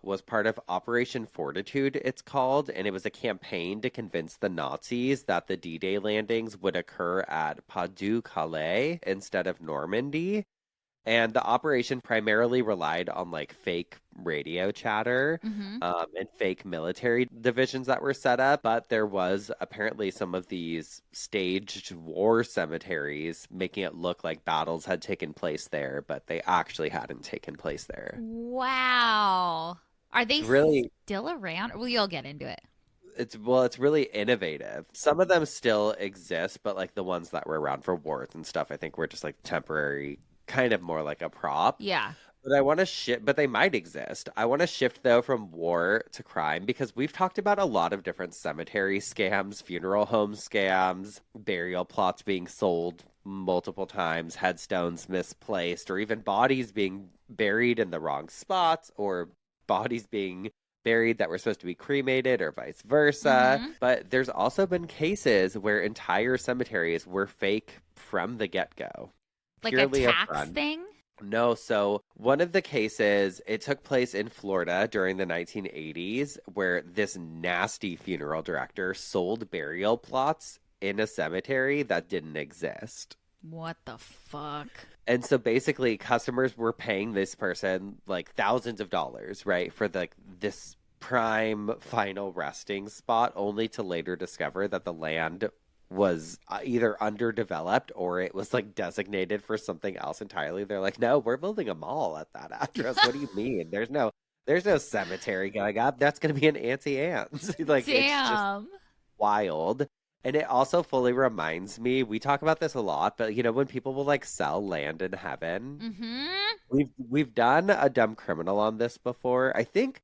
was part of Operation Fortitude, it's called. And it was a campaign to convince the Nazis that the D-Day landings would occur at Pas-de-Calais instead of Normandy. And the operation primarily relied on like fake radio chatter Mm-hmm. and fake military divisions that were set up. But there was apparently some of these staged war cemeteries making it look like battles had taken place there, but they actually hadn't taken place there. Wow. Are they It's really still around? Well, you'll get into it. it's really innovative. Some of them still exist, but like the ones that were around for wars and stuff, I think were just like temporary, kind of more like a prop. Yeah. But I want to shift, but they might exist. I want to shift though from war to crime because we've talked about a lot of different cemetery scams, funeral home scams, burial plots being sold multiple times, headstones misplaced, or even bodies being buried in the wrong spots, or bodies being buried that were supposed to be cremated, or vice versa. Mm-hmm. But there's also been cases where entire cemeteries were fake from the get-go. Like a Purely a tax front. thing? No, so one of the cases, it took place in Florida during the 1980s, where this nasty funeral director sold burial plots in a cemetery that didn't exist. What the fuck? And so basically, customers were paying this person like thousands of dollars, right, for this prime final resting spot, only to later discover that the land was either underdeveloped or it was like designated for something else entirely. They're like, no, we're building a mall at that address. What do you mean? There's no cemetery going up. That's going to be an Auntie Anne's. Like, it's just Damn. wild. And it also fully reminds me, we talk about this a lot, but you know, when people will like sell land in heaven, Mm-hmm. we've done a dumb criminal on this before. I think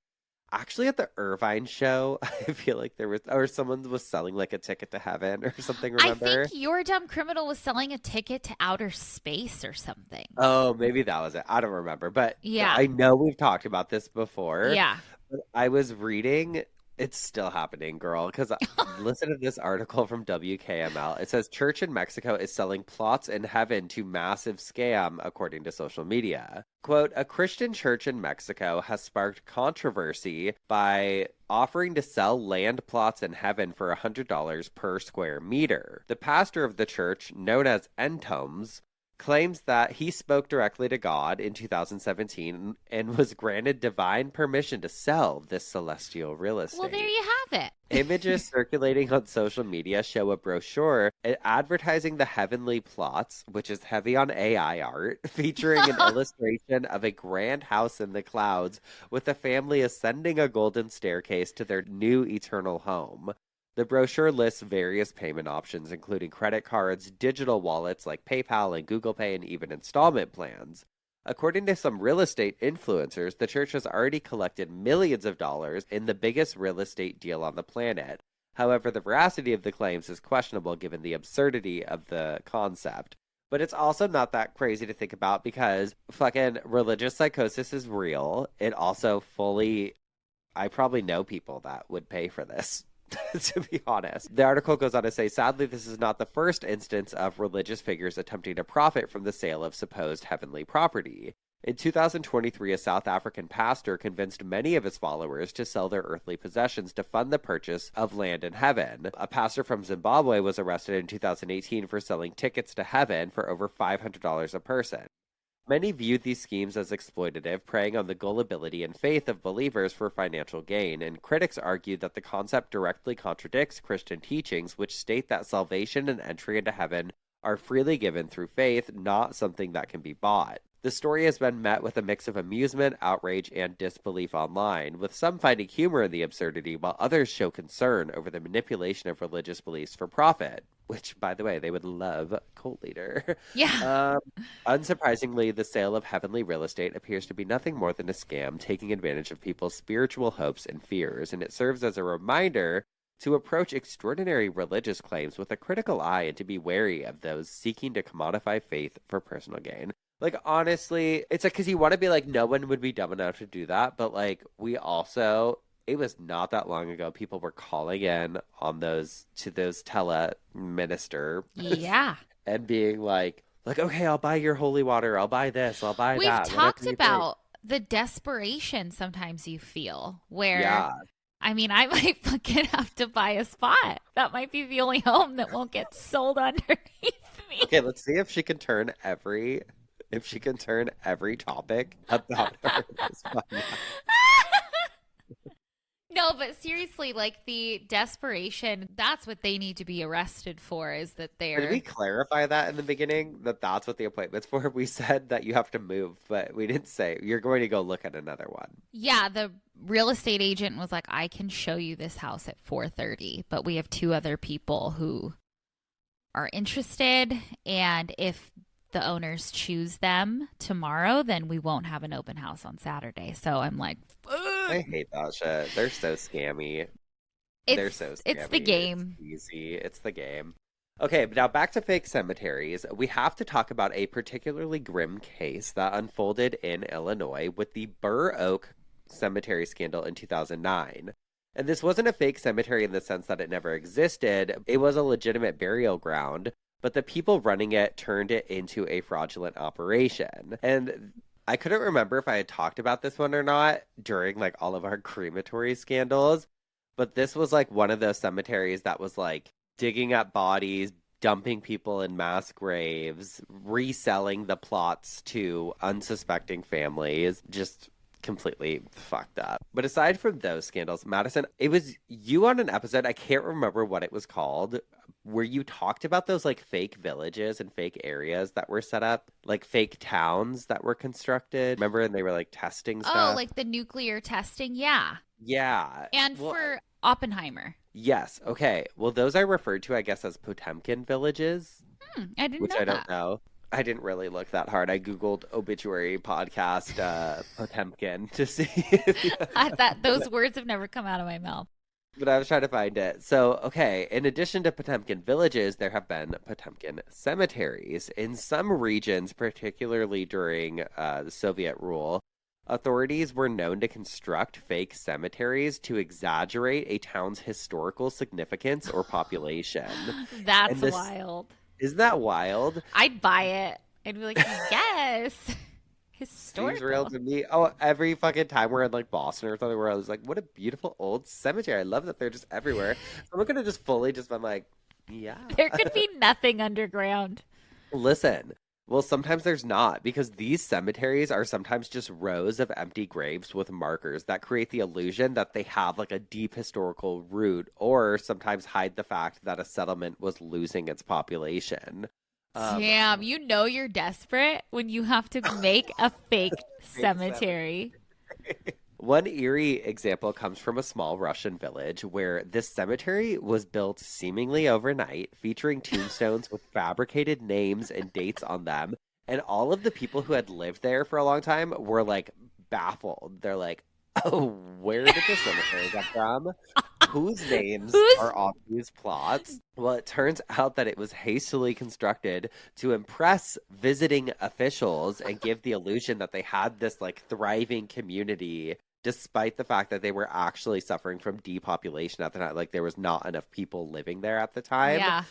actually at the Irvine show, I feel like there was, or someone was selling like a ticket to heaven or something, I remember? think your dumb criminal was selling a ticket to outer space or something. Oh, maybe that was it. I don't remember, but Yeah. I know we've talked about this before. Yeah. But I was reading, it's still happening, girl, because listen to this article from WKML. It says church in Mexico is selling plots in heaven to massive scam, according to social media. Quote, a Christian church in Mexico has sparked controversy by offering to sell land plots in heaven for $100 per square meter. The pastor of the church, known as Entombs, claims that he spoke directly to God in 2017 and was granted divine permission to sell this celestial real estate. Well, there you have it. Images circulating on social media show a brochure advertising the heavenly plots, which is heavy on AI art, featuring an illustration of a grand house in the clouds with a family ascending a golden staircase to their new eternal home. The brochure lists various payment options, including credit cards, digital wallets like PayPal and Google Pay, and even installment plans. According to some real estate influencers, the church has already collected millions of dollars in the biggest real estate deal on the planet. However, the veracity of the claims is questionable given the absurdity of the concept. But it's also not that crazy to think about because fucking religious psychosis is real. It also I probably know people that would pay for this. To be honest. The article goes on to say, sadly, this is not the first instance of religious figures attempting to profit from the sale of supposed heavenly property. In 2023, a South African pastor convinced many of his followers to sell their earthly possessions to fund the purchase of land in heaven. A pastor from Zimbabwe was arrested in 2018 for selling tickets to heaven for over $500 a person. Many viewed these schemes as exploitative, preying on the gullibility and faith of believers for financial gain, and critics argued that the concept directly contradicts Christian teachings, which state that salvation and entry into heaven are freely given through faith, not something that can be bought. The story has been met with a mix of amusement, outrage, and disbelief online, with some finding humor in the absurdity, while others show concern over the manipulation of religious beliefs for profit. which, by the way, they would love cult leader. Yeah. Um, Unsurprisingly, the sale of heavenly real estate appears to be nothing more than a scam, taking advantage of people's spiritual hopes and fears, and it serves as a reminder to approach extraordinary religious claims with a critical eye and to be wary of those seeking to commodify faith for personal gain. Like, honestly, it's like, because you want to be like, no one would be dumb enough to do that. But, like, we also, it was not that long ago, people were calling in on to those teleminister Yeah. and being like, okay, I'll buy your holy water. I'll buy this. I'll buy We've that. Whatever talked you think. about the desperation sometimes you feel where, Yeah. I mean, I might fucking have to buy a spot. That might be the only home that won't get sold underneath me. Okay, let's see if she can turn every topic about her. This podcast. No, but seriously, like the desperation, that's what they need to be arrested for is that Did we they're, clarify that in the beginning that that's what the appointment's for? We said that you have to move, but we didn't say you're going to go look at another one. yeah, the real estate agent was like, I can show you this house at 4:30, but we have two other people who are interested. And if the owners choose them tomorrow, then we won't have an open house on Saturday. So I'm like, I hate that shit. They're so scammy. They're so scammy. It's the game. It's easy. It's the game. Okay, but now back to fake cemeteries. We have to talk about a particularly grim case that unfolded in Illinois with the Burr Oak Cemetery scandal in 2009. And this wasn't a fake cemetery in the sense that it never existed. It was a legitimate burial ground, but the people running it turned it into a fraudulent operation. And I couldn't remember if I had talked about this one or not during like all of our crematory scandals, but this was like one of those cemeteries that was like digging up bodies, dumping people in mass graves, reselling the plots to unsuspecting families, just completely fucked up. But aside from those scandals, Madison, it was you on an episode, I can't remember what it was called, where you talked about those like fake villages and fake areas that were set up, like fake towns that were constructed. Remember? And they were like testing oh, stuff. like the nuclear testing. Yeah. Yeah. And Well, for Oppenheimer. yes. Okay. Well, those I referred to, I guess, as Potemkin villages, I didn't which know I don't that. know. I didn't really look that hard. I Googled obituary podcast Potemkin to see. Those words have never come out of my mouth. But I was trying to find it. So, okay, in addition to Potemkin villages, there have been Potemkin cemeteries. In some regions, particularly during the Soviet rule, authorities were known to construct fake cemeteries to exaggerate a town's historical significance or population. That's And this, wild. isn't that wild? I'd buy it. I'd be like, yes. Seems real Historical. to me. Oh, every fucking time we're in like Boston or something where I was like, what a beautiful old cemetery. I love that they're just everywhere. So I'm gonna just fully just been like, yeah. There could be nothing underground. Listen, well, sometimes there's not because these cemeteries are sometimes just rows of empty graves with markers that create the illusion that they have like a deep historical root or sometimes hide the fact that a settlement was losing its population. Um, Damn, you know you're desperate when you have to make a fake Fake cemetery. One eerie example comes from a small Russian village where this cemetery was built seemingly overnight, featuring tombstones with fabricated names and dates on them. And all of the people who had lived there for a long time were like baffled. They're like, oh, where did this cemetery come from? Whose names Who's are on these plots? Well, it turns out that it was hastily constructed to impress visiting officials and give the illusion that they had this like thriving community, despite the fact that they were actually suffering from depopulation at the time. Like there was not enough people living there at the time. Yeah.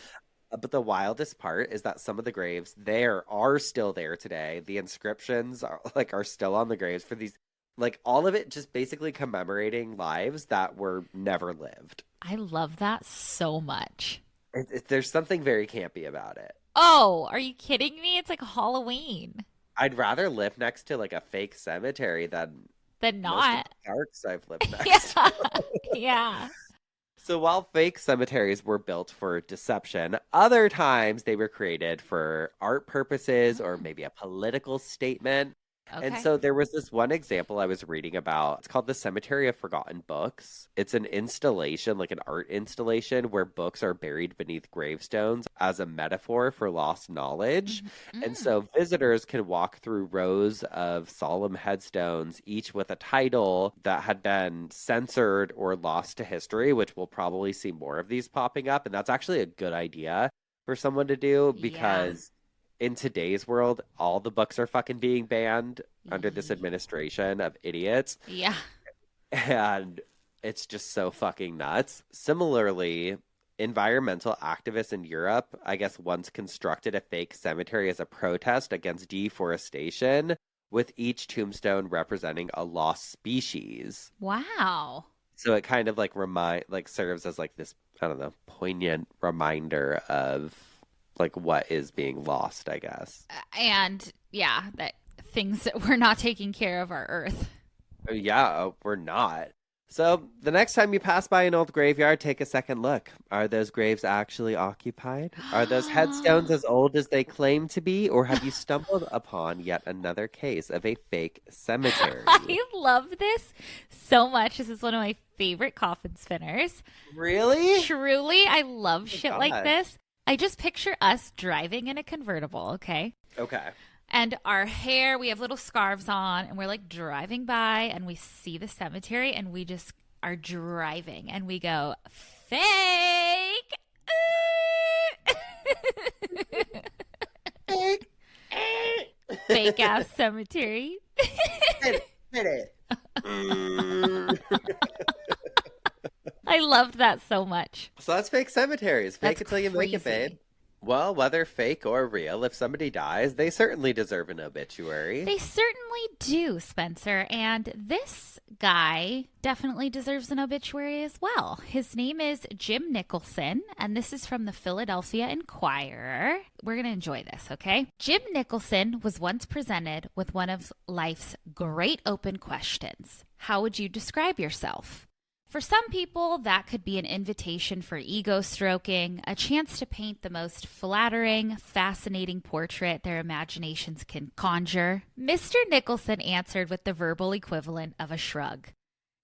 But the wildest part is that some of the graves there are still there today. The inscriptions are still on the graves for these, like all of it just basically commemorating lives that were never lived. I love that so much. There's something very campy about it. Oh, are you kidding me? It's like Halloween. I'd rather live next to like a fake cemetery than Then most of not. the parks I've lived next Yeah. to. Yeah. So while fake cemeteries were built for deception, other times they were created for art purposes or maybe a political statement. And Okay. so there was this one example I was reading about. It's called the Cemetery of Forgotten Books. It's an installation, like an art installation, where books are buried beneath gravestones as a metaphor for lost knowledge. And Mm. so visitors can walk through rows of solemn headstones, each with a title that had been censored or lost to history, which we'll probably see more of these popping up. And that's actually a good idea for someone to do Yeah. because in today's world, all the books are fucking being banned under this administration of idiots. Yeah. And it's just so fucking nuts. Similarly, environmental activists in Europe, I guess, once constructed a fake cemetery as a protest against deforestation, with each tombstone representing a lost species. Wow. So it kind of like serves as like this, I don't know, poignant reminder of like what is being lost, I guess. And yeah, that things that we're not taking care of our earth. Yeah, we're not. So the next time you pass by an old graveyard, take a second look. Are those graves actually occupied? Are those headstones as old as they claim to be? Or have you stumbled upon yet another case of a fake cemetery? I love this so much. This is one of my favorite coffin spinners. Really? Truly, I love Oh shit my like God. this. I just picture us driving in a convertible, okay? Okay. And our hair, we have little scarves on, and we're like driving by, and we see the cemetery, and we just are driving, and we go, fake! Fake. Fake ass cemetery. Hit it. Mm. I loved that so much. So that's fake cemeteries. Fake That's it till you make it, crazy. babe. Well, whether fake or real, if somebody dies, they certainly deserve an obituary. They certainly do, Spencer. And this guy definitely deserves an obituary as well. His name is Jim Nicholson, and this is from the Philadelphia Inquirer. We're going to enjoy this, okay? Jim Nicholson was once presented with one of life's great open questions. How would you describe yourself? For some people, that could be an invitation for ego stroking, a chance to paint the most flattering, fascinating portrait their imaginations can conjure. Mr. Nicholson answered with the verbal equivalent of a shrug.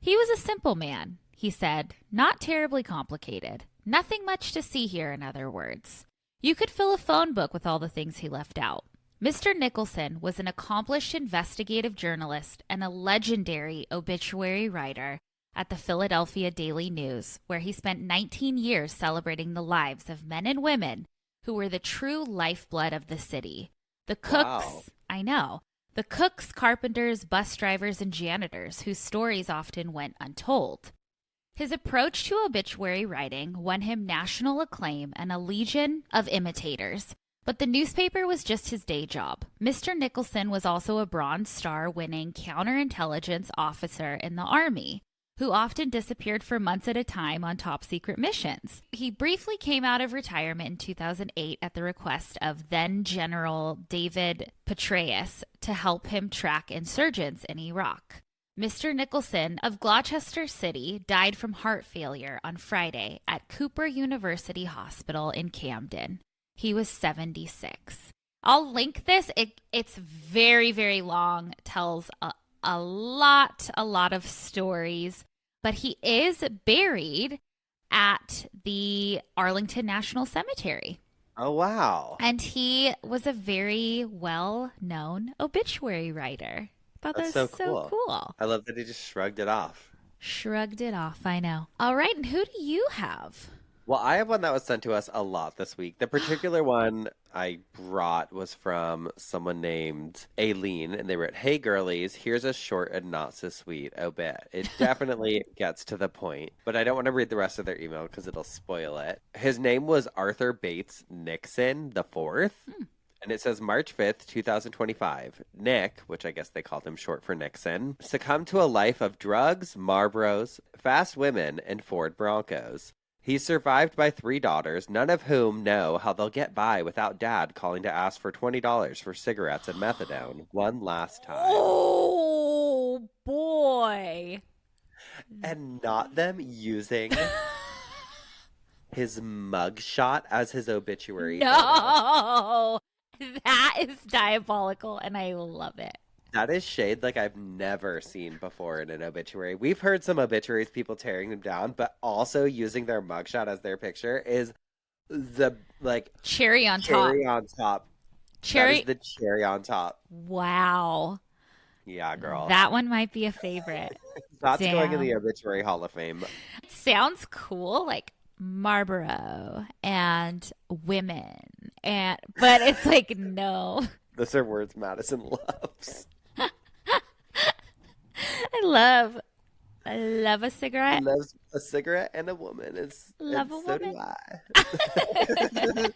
He was a simple man, he said, not terribly complicated. Nothing much to see here, in other words. You could fill a phone book with all the things he left out. Mr. Nicholson was an accomplished investigative journalist and a legendary obituary writer at the Philadelphia Daily News, where he spent 19 years celebrating the lives of men and women who were the true lifeblood of the city. The cooks, Wow. I know, the cooks, carpenters, bus drivers, and janitors whose stories often went untold. His approach to obituary writing won him national acclaim and a legion of imitators. But the newspaper was just his day job. Mr. Nicholson was also a Bronze Star winning counterintelligence officer in the Army, who often disappeared for months at a time on top secret missions. He briefly came out of retirement in 2008 at the request of then General David Petraeus to help him track insurgents in Iraq. Mr. Nicholson of Gloucester City died from heart failure on Friday at Cooper University Hospital in Camden. He was 76. I'll link this. It's very, very long, tells a lot of stories, but he is buried at the Arlington National Cemetery. Oh, wow. And he was a very well-known obituary writer. I thought That's that was so cool. I love that he just shrugged it off. Shrugged it off, I know. All right, and who do you have? Well, I have one that was sent to us a lot this week. The particular one I brought was from someone named Aileen, and they wrote, "Hey girlies, here's a short and not so sweet obit. It definitely gets to the point, but I don't want to read the rest of their email because it'll spoil it." His name was Arthur Bates Nixon the Fourth. And it says March 5th, 2025. Nick, which I guess they called him short for Nixon, succumbed to a life of drugs, Marlboros, fast women, and Ford Broncos. He's survived by 3 daughters, none of whom know how they'll get by without dad calling to ask for $20 for cigarettes and methadone one last time. Oh, boy. And not them using his mugshot as his obituary. photo. No. That is diabolical, and I love it. That is shade like I've never seen before in an obituary. We've heard some obituaries, people tearing them down, but also using their mugshot as their picture is the like Cherry on top. cherry on top. That is Cherry. the cherry on top. Wow. Yeah, girl. That one might be a favorite. That's going in the Damn. obituary hall of fame. Sounds cool, like Marlboro and women. But it's like no. Those are words Madison loves. I love a He cigarette. loves a cigarette and a woman. Love And a so do woman. I.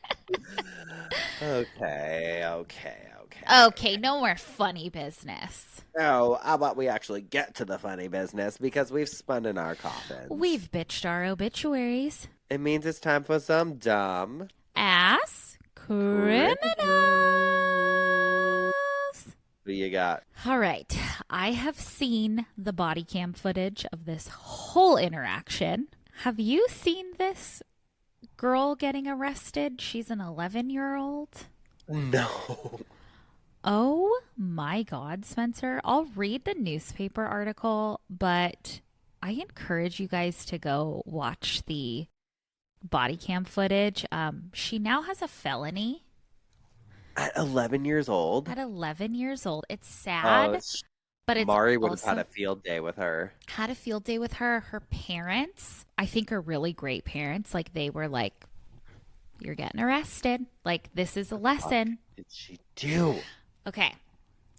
Okay, okay, Okay, okay. no more funny business. Now, how about we actually get to the funny business because we've spun in our coffins. We've bitched our obituaries. It means it's time for some dumb Ass criminals. criminals. What do you got? All right. I have seen the body cam footage of this whole interaction. Have you seen this girl getting arrested? She's an 11-year-old. No. Oh my God, Spencer. I'll read the newspaper article, but I encourage you guys to go watch the body cam footage. She now has a felony At 11 years old? at 11 years old. It's Oh, sad, but it's Mari would have had also a field day with her. had a field day with her. Her parents, I think, are really great parents. Like, they were like, you're getting arrested. Like, this is a lesson. What did she do? Okay.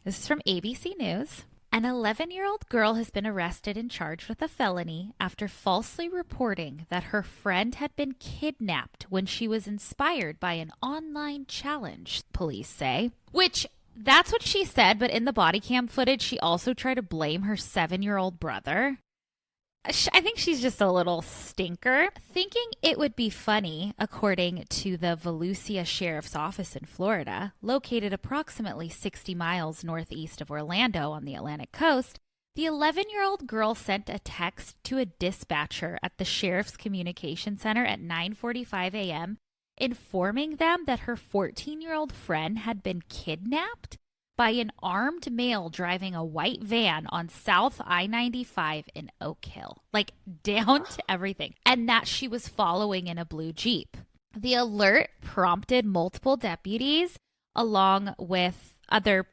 This is from ABC News. An 11-year-old girl has been arrested and charged with a felony after falsely reporting that her friend had been kidnapped when she was inspired by an online challenge, police say. Which, that's what she said, but in the body cam footage, she also tried to blame her 7-year-old brother. I think she's just a little stinker. Thinking it would be funny, according to the Volusia Sheriff's Office in Florida, located approximately 60 miles northeast of Orlando on the Atlantic coast, the 11-year-old girl sent a text to a dispatcher at the Sheriff's Communication Center at 9:45 a.m., informing them that her 14-year-old friend had been kidnapped by an armed male driving a white van on South I-95 in Oak Hill. Like, down to everything. And that she was following in a blue Jeep. The alert prompted multiple deputies, along with other,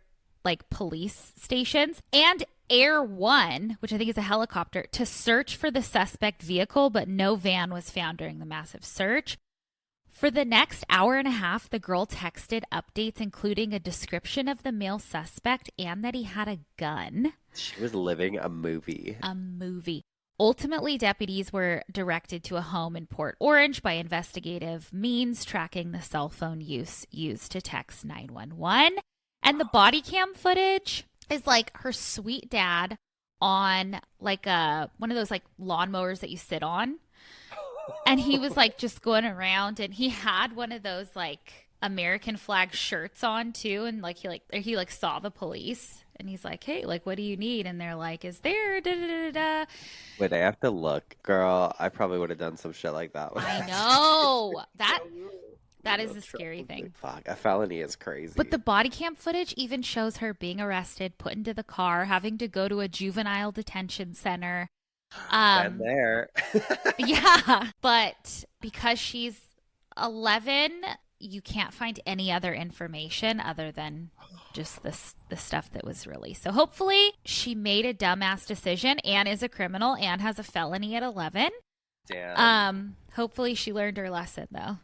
like, police stations, and Air One, which I think is a helicopter, to search for the suspect vehicle, but no van was found during the massive search. For the next hour and a half, the girl texted updates, including a description of the male suspect and that he had a gun. She was living a movie. A movie. Ultimately, deputies were directed to a home in Port Orange by investigative means, tracking the cell phone used to text 911. And the body cam footage is like her sweet dad on like one of those like lawnmowers that you sit on. And he was like just going around, and he had one of those like American flag shirts on too, and like he saw the police, and he's like, "Hey, like, what do you need?" And they're like, "Is there da da da da?" Wait, I have to look. Girl, I probably would have done some shit like that. I know that is a scary thing. Fuck, a felony is crazy. But the body cam footage even shows her being arrested, put into the car, having to go to a juvenile detention center. Been there. Yeah, but because she's 11, you can't find any other information other than just the stuff that was released. So hopefully she made a dumbass decision and is a criminal and has a felony at 11. Damn. Hopefully she learned her lesson though.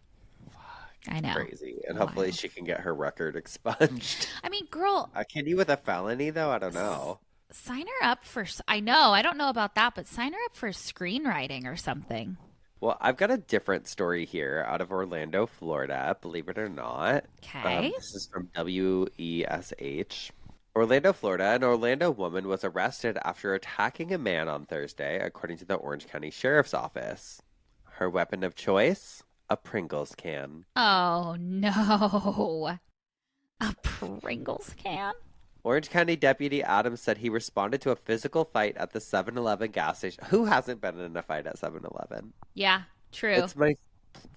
I know. Crazy. And hopefully she can get her record expunged. I mean, girl, Can you with a felony though? I don't know. sign her up for, I know, I don't know about that, but sign her up for screenwriting or something. Well, I've got a different story here out of Orlando, Florida, believe it or not. Okay. This is from WESH. Orlando, Florida. An Orlando woman was arrested after attacking a man on Thursday, according to the Orange County Sheriff's Office. Her weapon of choice? A Pringles can. Oh no. A Pringles can? Orange County Deputy Adams said he responded to a physical fight at the 7-Eleven gas station. Who hasn't been in a fight at 7-Eleven? Yeah, true. It's my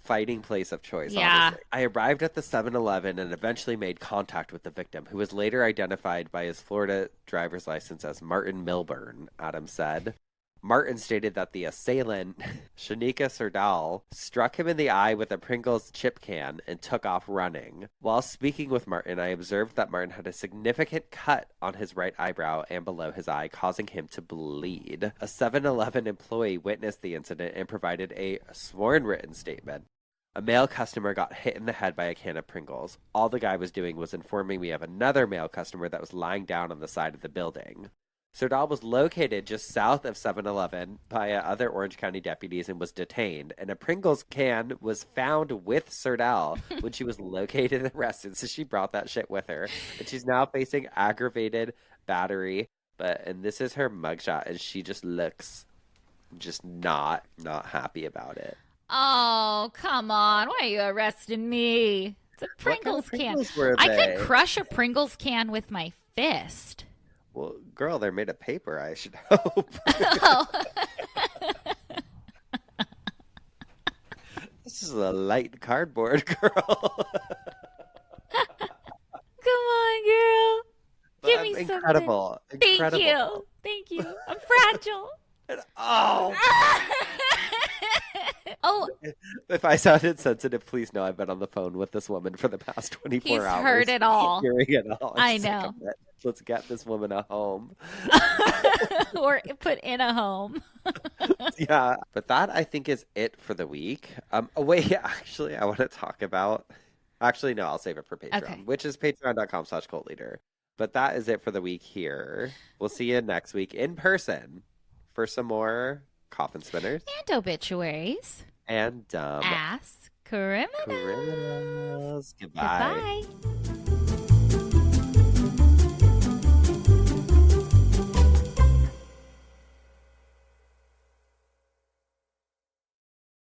fighting place of choice, Yeah. obviously. I arrived at the 7-Eleven and eventually made contact with the victim, who was later identified by his Florida driver's license as Martin Milburn, Adams said. Martin stated that the assailant, Shanika Serdal, struck him in the eye with a Pringles chip can and took off running. While speaking with Martin, I observed that Martin had a significant cut on his right eyebrow and below his eye, causing him to bleed. A 7-Eleven employee witnessed the incident and provided a sworn written statement. A male customer got hit in the head by a can of Pringles. All the guy was doing was informing me of another male customer that was lying down on the side of the building. Serdal was located just south of 7-Eleven by other Orange County deputies and was detained. And a Pringles can was found with Serdal when she was located and arrested. So she brought that shit with her. And she's now facing aggravated battery. And this is her mugshot, and she just looks just not happy about it. Oh, come on. Why are you arresting me? It's a Pringles can. I could crush a Pringles can with my fist. Well, girl, they're made of paper, I should hope. Oh. This is a light cardboard, girl. Come on, girl. Give me something. Incredible. Thank you. I'm fragile. Oh. Oh. If I sounded sensitive, please know I've been on the phone with this woman for the past 24 hours. He's heard it all. Hearing it all. I know. Let's get this woman a home. Or put in a home. Yeah. But that, I think, is it for the week. Wait, actually, I want to talk about... Actually, no, I'll save it for Patreon, which is patreon.com/cultleader. But that is it for the week here. We'll see you next week in person for some more coffin spinners. And obituaries. And dumb. Ass criminals. Goodbye. Goodbye.